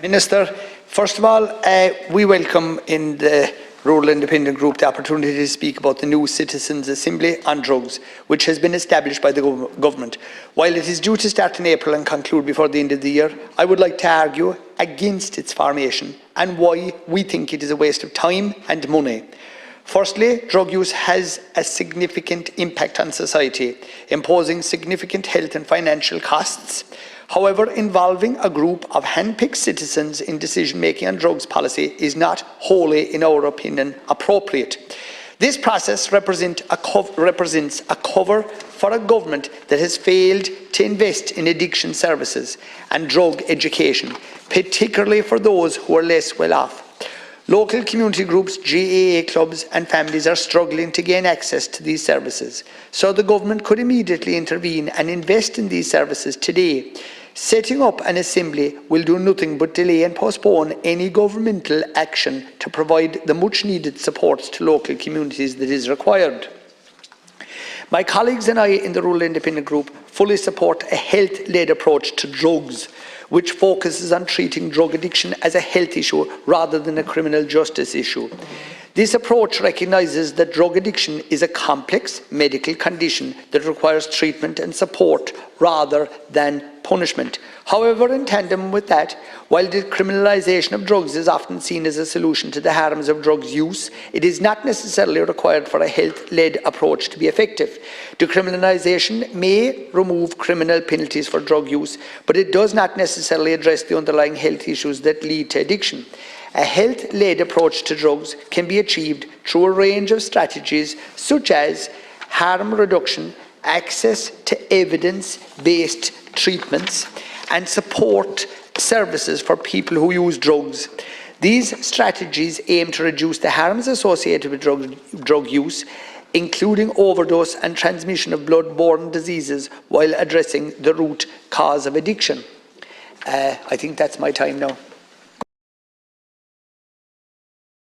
Minister, first of all, we welcome in the Rural Independent Group the opportunity to speak about the new Citizens' Assembly on Drugs, which has been established by the government. While it is due to start in April and conclude before the end of the year, I would like to argue against its formation and why we think it is a waste of time and money. Firstly, drug use has a significant impact on society, imposing significant health and financial costs. However, involving a group of hand-picked citizens in decision-making on drugs policy is not wholly, in our opinion, appropriate. This process represents a cover for a government that has failed to invest in addiction services and drug education, particularly for those who are less well off. Local community groups, GAA clubs and families are struggling to gain access to these services, so the government could immediately intervene and invest in these services today. Setting up an assembly will do nothing but delay and postpone any governmental action to provide the much needed supports to local communities that is required. My colleagues and I in the Rural Independent Group fully support a health-led approach to drugs, which focuses on treating drug addiction as a health issue rather than a criminal justice issue. This approach recognises that drug addiction is a complex medical condition that requires treatment and support rather than punishment. However, in tandem with that, while the criminalisation of drugs is often seen as a solution to the harms of drugs use, it is not necessarily required for a health-led approach to be effective. Decriminalisation may remove criminal penalties for drug use, but it does not necessarily address the underlying health issues that lead to addiction. A health-led approach to drugs can be achieved through a range of strategies such as harm reduction, access to evidence-based treatments, and support services for people who use drugs. These strategies aim to reduce the harms associated with drug use, including overdose and transmission of blood-borne diseases, while addressing the root cause of addiction. I think that's my time now.